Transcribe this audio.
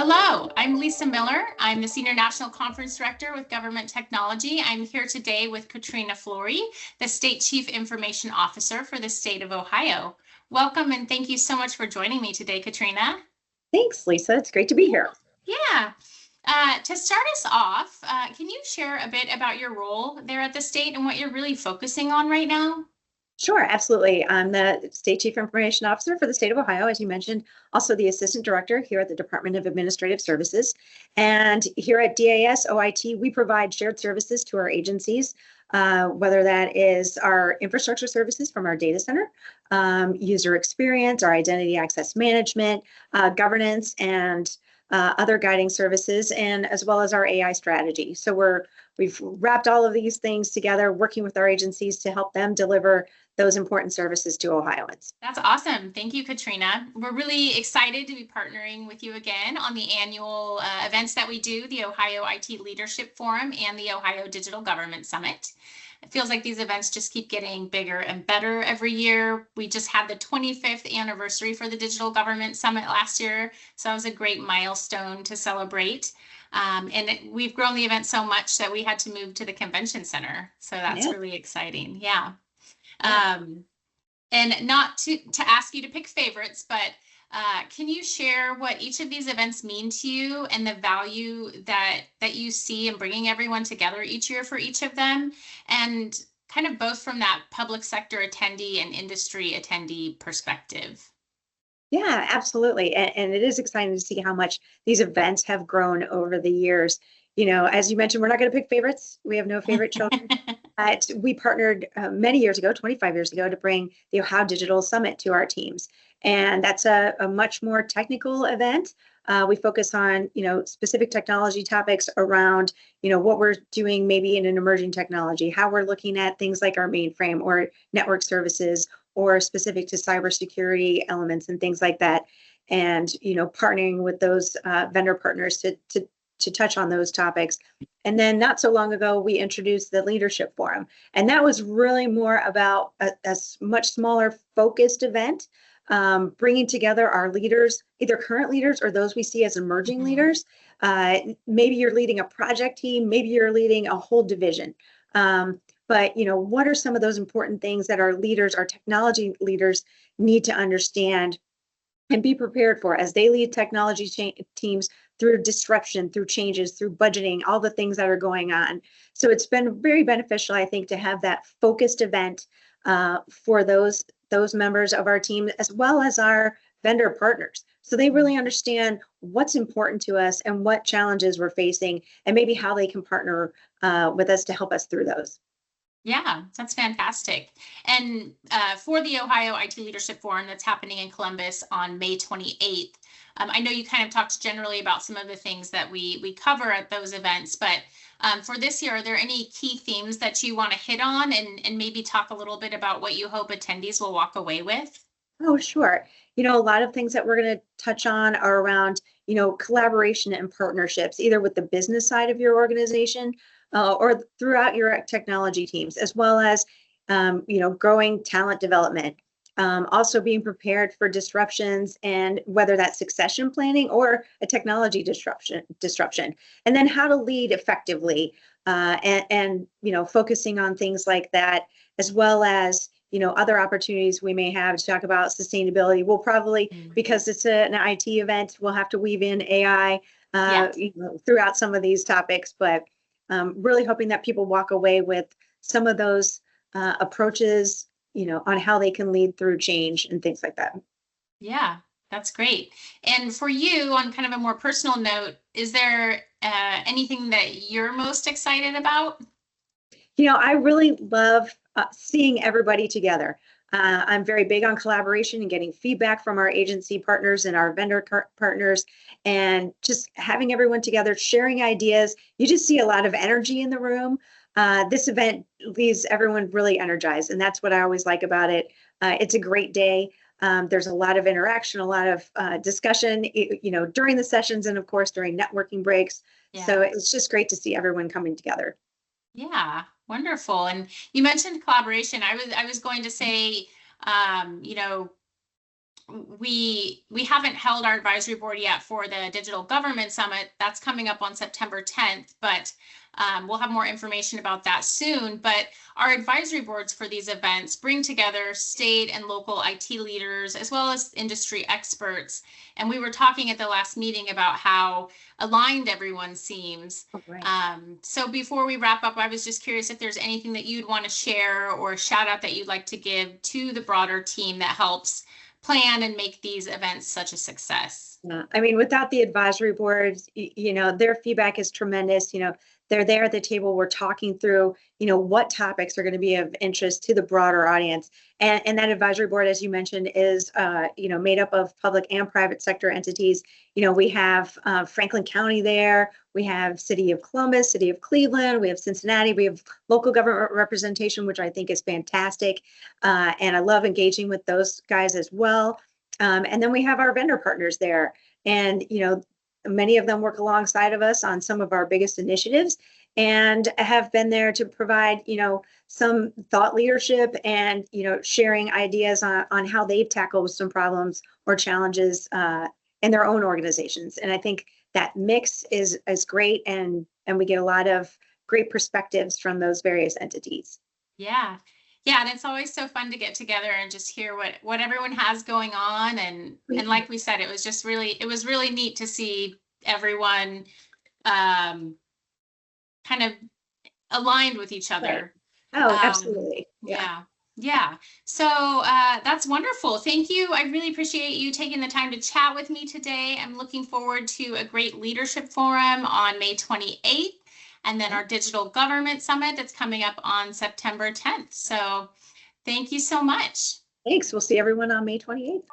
Hello, I'm Lisa Miller. I'm the Senior National Conference Director with Government Technology. I'm here today with Katrina Flory, the State Chief Information Officer for the state of Ohio. Welcome and thank you so much for joining me today, Katrina. Thanks, Lisa. It's great to be here. Yeah. To start us off, can you share a bit about your role there at the state and what you're really focusing on right now? Sure, absolutely. I'm the State Chief Information Officer for the state of Ohio, as you mentioned, also the Assistant Director here at the Department of Administrative Services. And here at DAS OIT, we provide shared services to our agencies, whether that is our infrastructure services from our data center, user experience, our identity access management, governance, and other guiding services, and as well as our AI strategy. So we've wrapped all of these things together, working with our agencies to help them deliver those important services to Ohioans. That's awesome. Thank you, Katrina. We're really excited to be partnering with you again on the annual events that we do, the Ohio IT Leadership Forum and the Ohio Digital Government Summit. It feels like these events just keep getting bigger and better every year. We just had the 25th anniversary for the Digital Government Summit last year, so that was a great milestone to celebrate. We've grown the event so much that we had to move to the convention center. So that's really exciting. Yeah. And not to ask you to pick favorites, but can you share what each of these events mean to you and the value that you see in bringing everyone together each year for each of them, and kind of both from that public sector attendee and industry attendee perspective? Yeah, absolutely. And it is exciting to see how much these events have grown over the years. You know, as you mentioned, we're not going to pick favorites. We have no favorite children. We partnered many years ago, 25 years ago, to bring the Ohio Digital Summit to our teams. And that's a much more technical event. We focus on, specific technology topics around, what we're doing maybe in an emerging technology, how we're looking at things like our mainframe or network services, or specific to cybersecurity elements and things like that. And, partnering with those vendor partners to touch on those topics. And then not so long ago, we introduced the Leadership Forum. And that was really more about a much smaller focused event, bringing together our leaders, either current leaders or those we see as emerging leaders. Maybe you're leading a project team, maybe you're leading a whole division. But, what are some of those important things that our leaders, our technology leaders, need to understand and be prepared for as they lead technology teams through disruption, through changes, through budgeting, all the things that are going on. So it's been very beneficial, I think, to have that focused event for those members of our team, as well as our vendor partners. So they really understand what's important to us and what challenges we're facing, and maybe how they can partner with us to help us through those. Yeah, that's fantastic. And for the Ohio IT Leadership Forum that's happening in Columbus on May 28th, I know you kind of talked generally about some of the things that we cover at those events, but for this year, are there any key themes that you want to hit on and maybe talk a little bit about what you hope attendees will walk away with? Oh, sure. A lot of things that we're going to touch on are around, collaboration and partnerships, either with the business side of your organization or throughout your technology teams, as well as, growing talent development. Also being prepared for disruptions, and whether that's succession planning or a technology disruption, and then how to lead effectively, and focusing on things like that, as well as other opportunities we may have to talk about sustainability. We'll probably, because it's an IT event, we'll have to weave in AI throughout some of these topics, but really hoping that people walk away with some of those approaches, on how they can lead through change and things like that. Yeah, that's great. And for you, on kind of a more personal note, is there anything that you're most excited about? I really love seeing everybody together. I'm very big on collaboration and getting feedback from our agency partners and our vendor partners, and just having everyone together, sharing ideas. You just see a lot of energy in the room. This event leaves everyone really energized, and that's what I always like about it. It's a great day. There's a lot of interaction, a lot of discussion, during the sessions, and of course during networking breaks. Yeah. So it's just great to see everyone coming together. Yeah, wonderful. And you mentioned collaboration. I was going to say, we haven't held our advisory board yet for the Digital Government Summit. That's coming up on September 10th, but we'll have more information about that soon. But our advisory boards for these events bring together state and local IT leaders as well as industry experts. And we were talking at the last meeting about how aligned everyone seems. Oh, right. So before we wrap up, I was just curious if there's anything that you'd want to share or a shout out that you'd like to give to the broader team that helps plan and make these events such a success. Yeah. I mean, without the advisory boards, their feedback is tremendous. They're there at the table. We're talking through, what topics are going to be of interest to the broader audience. And that advisory board, as you mentioned, is, made up of public and private sector entities. We have Franklin County there. We have City of Columbus, City of Cleveland. We have Cincinnati. We have local government representation, which I think is fantastic. And I love engaging with those guys as well. And then we have our vendor partners there. And, many of them work alongside of us on some of our biggest initiatives and have been there to provide, some thought leadership and, sharing ideas on how they've tackled some problems or challenges in their own organizations. And I think that mix is great. And we get a lot of great perspectives from those various entities. Yeah. Yeah, and it's always so fun to get together and just hear what everyone has going on. And like we said, it was really neat to see everyone kind of aligned with each other. Right. Oh, absolutely. Yeah. So that's wonderful. Thank you. I really appreciate you taking the time to chat with me today. I'm looking forward to a great leadership forum on May 28th. And then our Digital Government Summit that's coming up on September 10th. So thank you so much. Thanks. We'll see everyone on May 28th.